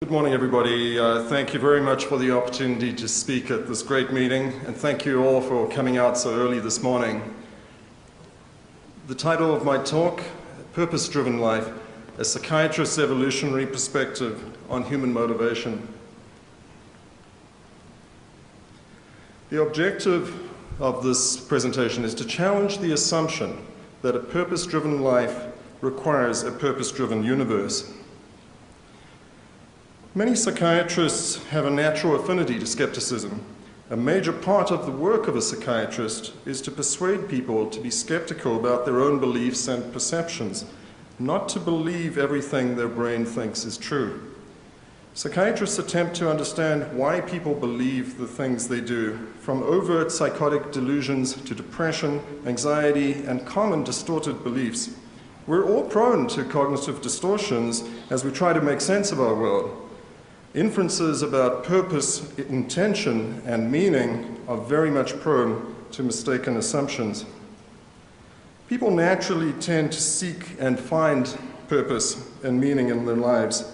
Good morning, everybody. Thank you very much for the opportunity to speak at this great meeting, and thank you all for coming out so early this morning. The title of my talk, Purpose-Driven Life, a Psychiatrist's Evolutionary Perspective on Human Motivation. The objective of this presentation is to challenge the assumption that a purpose-driven life requires a purpose-driven universe. Many psychiatrists have a natural affinity to skepticism. A major part of the work of a psychiatrist is to persuade people to be skeptical about their own beliefs and perceptions, not to believe everything their brain thinks is true. Psychiatrists attempt to understand why people believe the things they do, from overt psychotic delusions to depression, anxiety, and common distorted beliefs. We're all prone to cognitive distortions as we try to make sense of our world. Inferences about purpose, intention, and meaning are very much prone to mistaken assumptions. People naturally tend to seek and find purpose and meaning in their lives.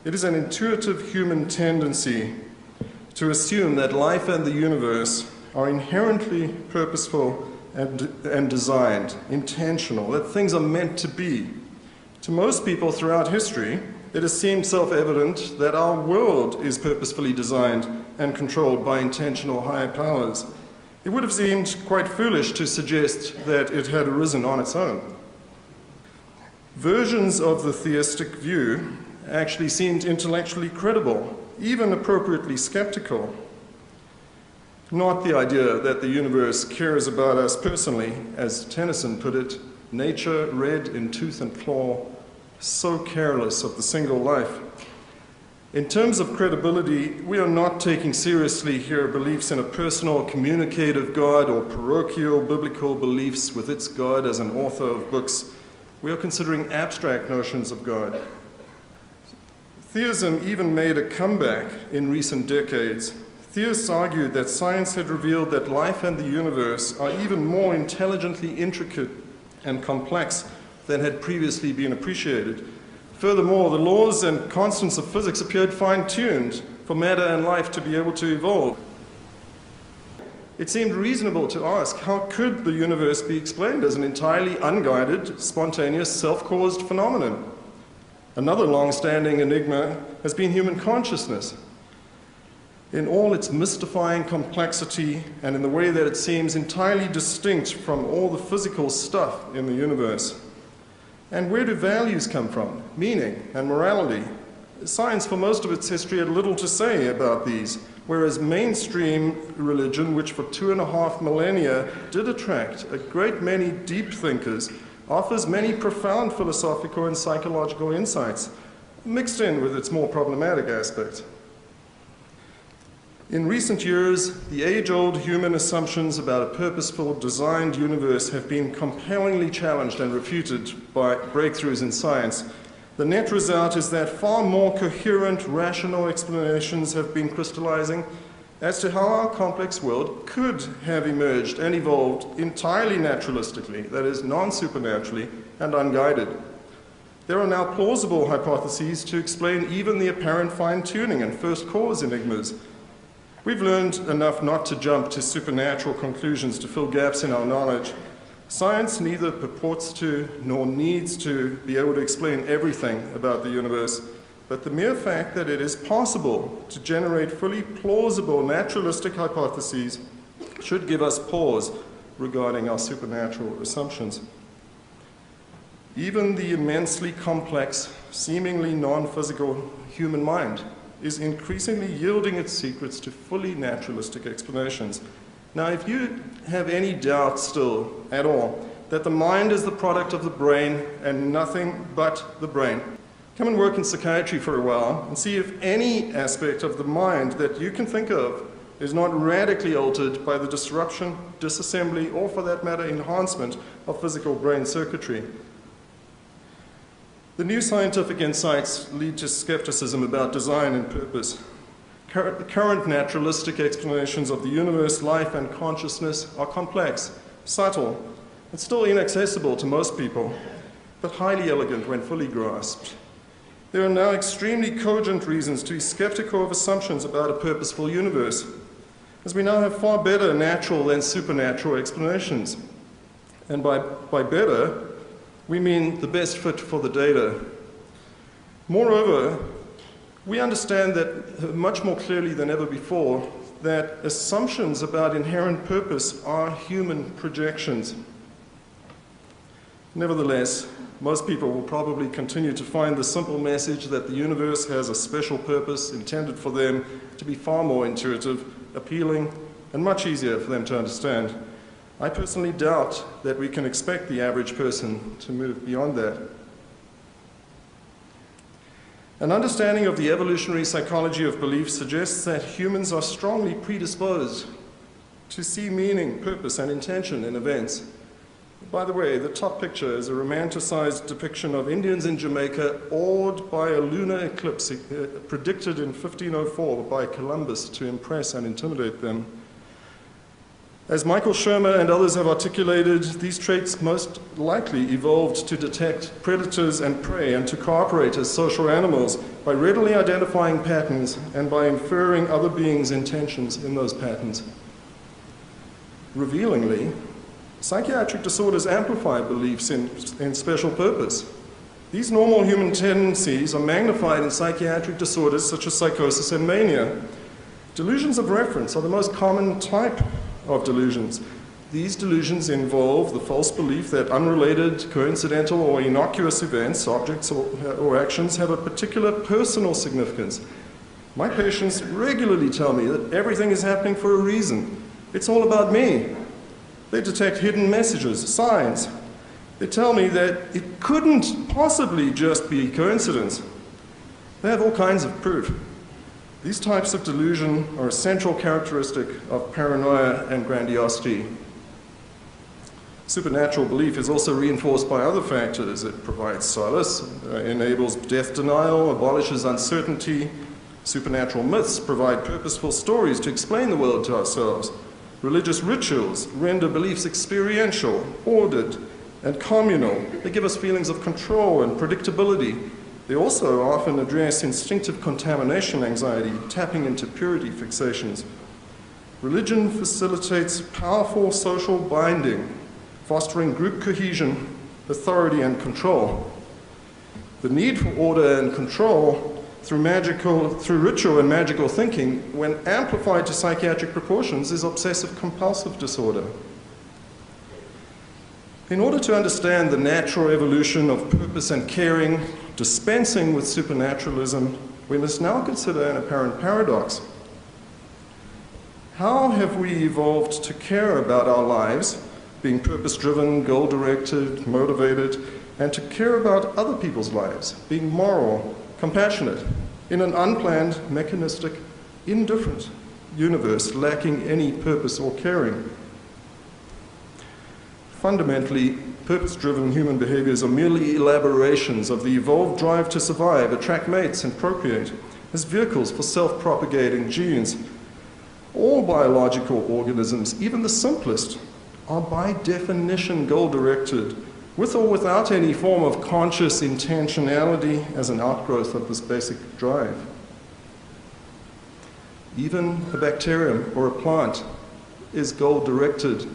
It is an intuitive human tendency to assume that life and the universe are inherently purposeful and designed, intentional, that things are meant to be. To most people throughout history, it has seemed self-evident that our world is purposefully designed and controlled by intentional higher powers. It would have seemed quite foolish to suggest that it had arisen on its own. Versions of the theistic view actually seemed intellectually credible, even appropriately skeptical. Not the idea that the universe cares about us personally, as Tennyson put it, nature red in tooth and claw, so careless of the single life. In terms of credibility, we are not taking seriously here beliefs in a personal, communicative God or parochial biblical beliefs with its God as an author of books. We are considering abstract notions of God. Theism even made a comeback in recent decades. Theists argued that science had revealed that life and the universe are even more intelligently intricate and complex than had previously been appreciated. Furthermore, the laws and constants of physics appeared fine-tuned for matter and life to be able to evolve. It seemed reasonable to ask, how could the universe be explained as an entirely unguided, spontaneous, self-caused phenomenon? Another long-standing enigma has been human consciousness. In all its mystifying complexity and in the way that it seems entirely distinct from all the physical stuff in the universe. And where do values come from? Meaning and morality. Science, for most of its history, had little to say about these, whereas mainstream religion, which for 2.5 millennia did attract a great many deep thinkers, offers many profound philosophical and psychological insights, mixed in with its more problematic aspects. In recent years, the age-old human assumptions about a purposeful, designed universe have been compellingly challenged and refuted by breakthroughs in science. The net result is that far more coherent, rational explanations have been crystallizing as to how our complex world could have emerged and evolved entirely naturalistically, that is, non-supernaturally and unguided. There are now plausible hypotheses to explain even the apparent fine-tuning and first cause enigmas. We've learned enough not to jump to supernatural conclusions to fill gaps in our knowledge. Science neither purports to nor needs to be able to explain everything about the universe, but the mere fact that it is possible to generate fully plausible naturalistic hypotheses should give us pause regarding our supernatural assumptions. Even the immensely complex, seemingly non-physical human mind is increasingly yielding its secrets to fully naturalistic explanations. Now, if you have any doubt still at all that the mind is the product of the brain and nothing but the brain, come and work in psychiatry for a while and see if any aspect of the mind that you can think of is not radically altered by the disruption, disassembly, or for that matter, enhancement of physical brain circuitry. The new scientific insights lead to skepticism about design and purpose. Current naturalistic explanations of the universe, life, and consciousness are complex, subtle, and still inaccessible to most people, but highly elegant when fully grasped. There are now extremely cogent reasons to be skeptical of assumptions about a purposeful universe, as we now have far better natural than supernatural explanations. And by better, we mean the best fit for the data. Moreover, we understand that much more clearly than ever before that assumptions about inherent purpose are human projections. Nevertheless, most people will probably continue to find the simple message that the universe has a special purpose intended for them to be far more intuitive, appealing, and much easier for them to understand. I personally doubt that we can expect the average person to move beyond that. An understanding of the evolutionary psychology of belief suggests that humans are strongly predisposed to see meaning, purpose, and intention in events. By the way, the top picture is a romanticized depiction of Indians in Jamaica awed by a lunar eclipse predicted in 1504 by Columbus to impress and intimidate them. As Michael Shermer and others have articulated, these traits most likely evolved to detect predators and prey and to cooperate as social animals by readily identifying patterns and by inferring other beings' intentions in those patterns. Revealingly, psychiatric disorders amplify beliefs in special purpose. These normal human tendencies are magnified in psychiatric disorders such as psychosis and mania. Delusions of reference are the most common type of delusions. These delusions involve the false belief that unrelated, coincidental, or innocuous events, objects, or actions have a particular personal significance. My patients regularly tell me that everything is happening for a reason. It's all about me. They detect hidden messages, signs. They tell me that it couldn't possibly just be coincidence. They have all kinds of proof. These types of delusion are a central characteristic of paranoia and grandiosity. Supernatural belief is also reinforced by other factors. It provides solace, enables death denial, abolishes uncertainty. Supernatural myths provide purposeful stories to explain the world to ourselves. Religious rituals render beliefs experiential, ordered, and communal. They give us feelings of control and predictability. They also often address instinctive contamination anxiety, tapping into purity fixations. Religion facilitates powerful social binding, fostering group cohesion, authority, and control. The need for order and control through ritual and magical thinking, when amplified to psychiatric proportions, is obsessive-compulsive disorder. In order to understand the natural evolution of purpose and caring, dispensing with supernaturalism, we must now consider an apparent paradox. How have we evolved to care about our lives, being purpose-driven, goal-directed, motivated, and to care about other people's lives, being moral, compassionate, in an unplanned, mechanistic, indifferent universe lacking any purpose or caring? Fundamentally, purpose-driven human behaviors are merely elaborations of the evolved drive to survive, attract mates, and procreate as vehicles for self-propagating genes. All biological organisms, even the simplest, are by definition goal-directed, with or without any form of conscious intentionality as an outgrowth of this basic drive. Even a bacterium or a plant is goal-directed.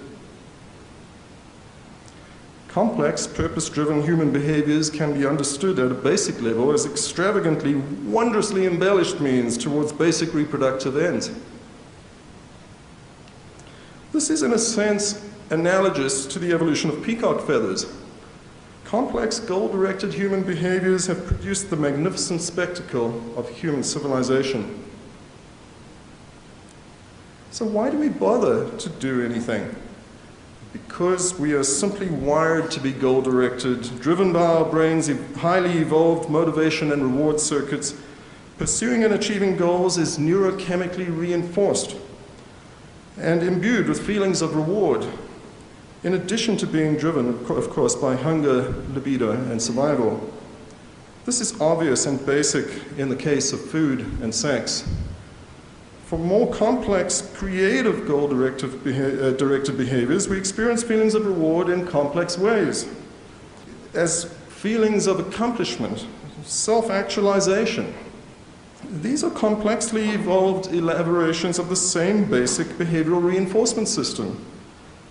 Complex, purpose-driven human behaviors can be understood at a basic level as extravagantly, wondrously embellished means towards basic reproductive ends. This is, in a sense, analogous to the evolution of peacock feathers. Complex, goal-directed human behaviors have produced the magnificent spectacle of human civilization. So why do we bother to do anything? Because we are simply wired to be goal-directed, driven by our brains' highly evolved motivation and reward circuits. Pursuing and achieving goals is neurochemically reinforced and imbued with feelings of reward, in addition to being driven, of course, by hunger, libido, and survival. This is obvious and basic in the case of food and sex. For more complex, creative goal-directed behaviors, we experience feelings of reward in complex ways, as feelings of accomplishment, Self-actualization. These are complexly evolved elaborations of the same basic behavioral reinforcement system.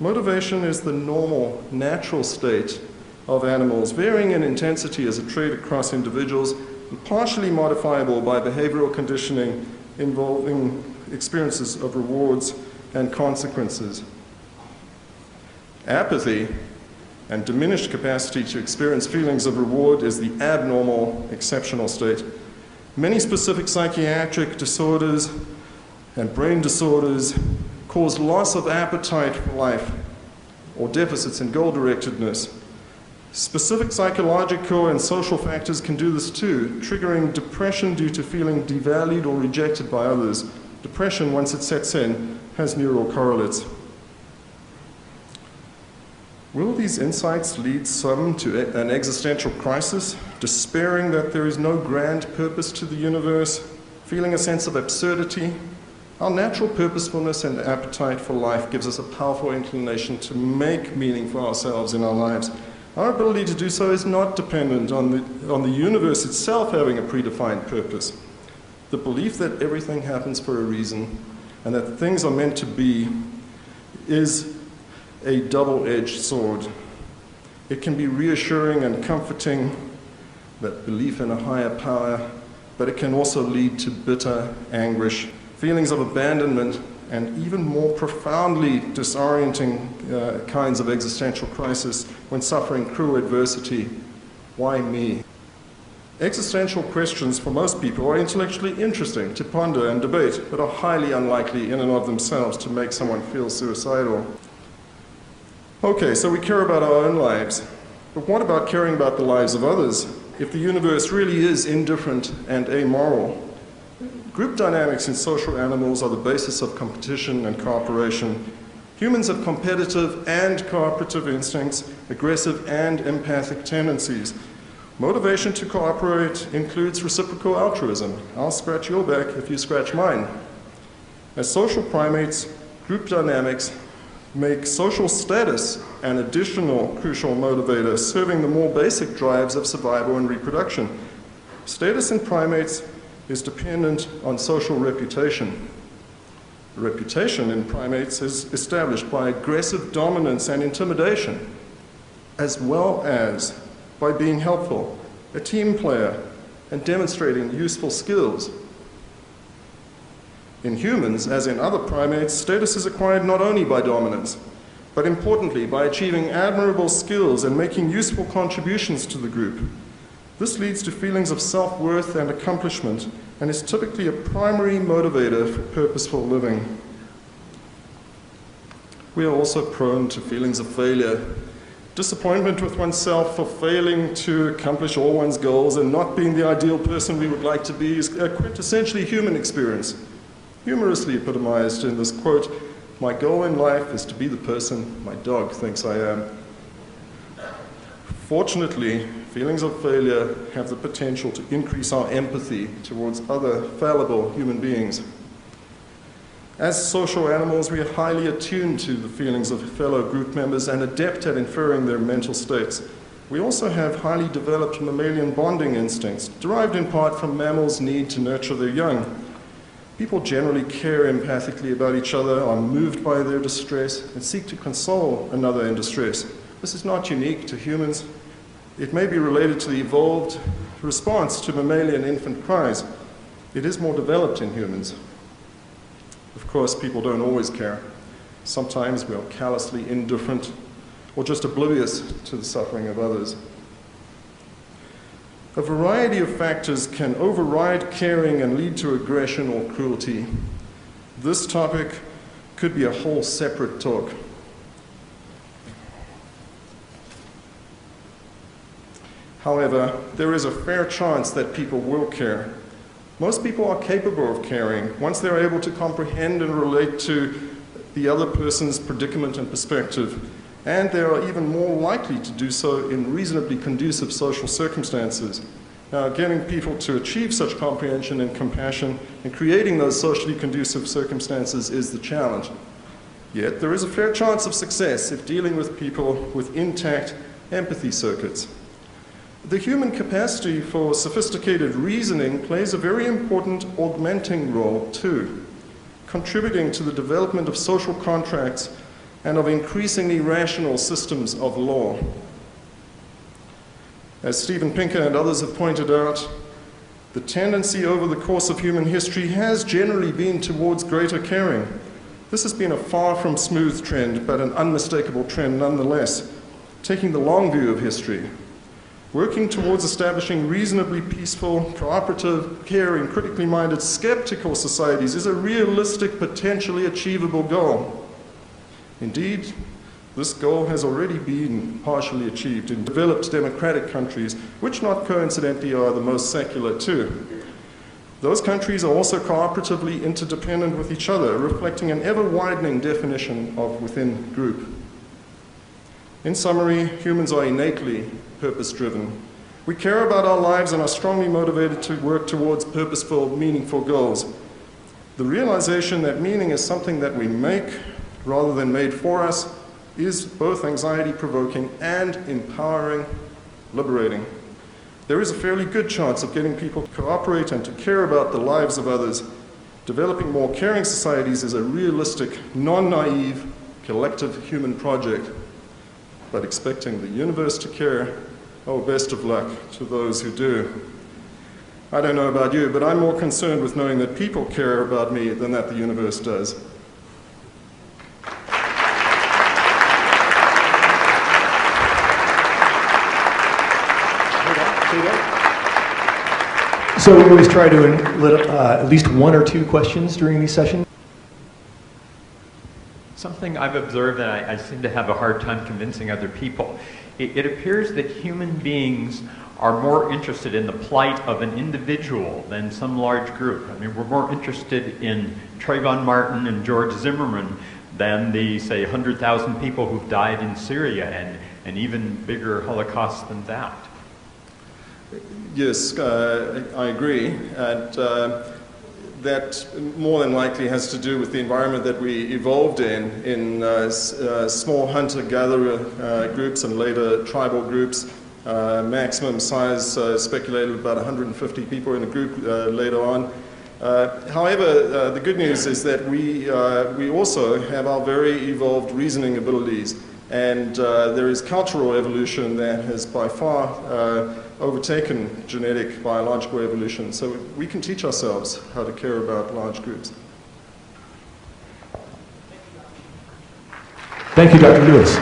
Motivation is the normal, natural state of animals, varying in intensity as a trait across individuals, and partially modifiable by behavioral conditioning involving experiences of rewards and consequences. Apathy and diminished capacity to experience feelings of reward is the abnormal, exceptional state. Many specific psychiatric disorders and brain disorders cause loss of appetite for life or deficits in goal-directedness. Specific psychological and social factors can do this too, triggering depression due to feeling devalued or rejected by others. Depression, once it sets in, has neural correlates. Will these insights lead some to an existential crisis, despairing that there is no grand purpose to the universe, feeling a sense of absurdity? Our natural purposefulness and appetite for life gives us a powerful inclination to make meaning for ourselves in our lives. Our ability to do so is not dependent on the universe itself having a predefined purpose. The belief that everything happens for a reason and that things are meant to be is a double-edged sword. It can be reassuring and comforting, that belief in a higher power, but it can also lead to bitter anguish, feelings of abandonment, and even more profoundly disorienting kinds of existential crisis when suffering cruel adversity. Why me? Existential questions for most people are intellectually interesting to ponder and debate, but are highly unlikely in and of themselves to make someone feel suicidal. Okay, so we care about our own lives, but what about caring about the lives of others? If the universe really is indifferent and amoral, group dynamics in social animals are the basis of competition and cooperation. Humans have competitive and cooperative instincts, aggressive and empathic tendencies. Motivation to cooperate includes reciprocal altruism. I'll scratch your back if you scratch mine. As social primates, group dynamics make social status an additional crucial motivator, serving the more basic drives of survival and reproduction. Status in primates is dependent on social reputation. Reputation in primates is established by aggressive dominance and intimidation, as well as by being helpful, a team player, and demonstrating useful skills. In humans, as in other primates, status is acquired not only by dominance, but importantly by achieving admirable skills and making useful contributions to the group. This leads to feelings of self-worth and accomplishment, and is typically a primary motivator for purposeful living. We are also prone to feelings of failure. Disappointment with oneself for failing to accomplish all one's goals and not being the ideal person we would like to be is a quintessentially human experience. Humorously epitomized in this quote, "My goal in life is to be the person my dog thinks I am." Fortunately, feelings of failure have the potential to increase our empathy towards other fallible human beings. As social animals, we are highly attuned to the feelings of fellow group members and adept at inferring their mental states. We also have highly developed mammalian bonding instincts, derived in part from mammals' need to nurture their young. People generally care empathically about each other, are moved by their distress, and seek to console another in distress. This is not unique to humans. It may be related to the evolved response to mammalian infant cries. It is more developed in humans. Of course, people don't always care. Sometimes we are callously indifferent or just oblivious to the suffering of others. A variety of factors can override caring and lead to aggression or cruelty. This topic could be a whole separate talk. However, there is a fair chance that people will care. Most people are capable of caring once they're able to comprehend and relate to the other person's predicament and perspective, and they are even more likely to do so in reasonably conducive social circumstances. Now, getting people to achieve such comprehension and compassion and creating those socially conducive circumstances is the challenge. Yet, there is a fair chance of success if dealing with people with intact empathy circuits. The human capacity for sophisticated reasoning plays a very important augmenting role too, contributing to the development of social contracts and of increasingly rational systems of law. As Steven Pinker and others have pointed out, the tendency over the course of human history has generally been towards greater caring. This has been a far from smooth trend, but an unmistakable trend nonetheless, taking the long view of history. Working towards establishing reasonably peaceful, cooperative, caring, critically minded, skeptical societies is a realistic, potentially achievable goal. Indeed, this goal has already been partially achieved in developed democratic countries, which not coincidentally are the most secular too. Those countries are also cooperatively interdependent with each other, reflecting an ever-widening definition of within group. In summary, humans are innately purpose-driven. We care about our lives and are strongly motivated to work towards purposeful, meaningful goals. The realization that meaning is something that we make rather than made for us is both anxiety-provoking and empowering, liberating. There is a fairly good chance of getting people to cooperate and to care about the lives of others. Developing more caring societies is a realistic, non-naive, collective human project. But expecting the universe to care, oh, best of luck to those who do. I don't know about you, but I'm more concerned with knowing that people care about me than that the universe does. So we always try to let at least one or two questions during these sessions. Something I've observed, and I seem to have a hard time convincing other people. It appears that human beings are more interested in the plight of an individual than some large group. I mean, we're more interested in Trayvon Martin and George Zimmerman than the, say, 100,000 people who've died in Syria and even bigger Holocausts than that. Yes, I agree. And that more than likely has to do with the environment that we evolved in small hunter-gatherer groups and later tribal groups. Maximum size speculated about 150 people in a group later on. However, the good news is that we also have our very evolved reasoning abilities, and there is cultural evolution that has by far overtaken genetic biological evolution, so we can teach ourselves how to care about large groups. Thank you, Dr. Lewis.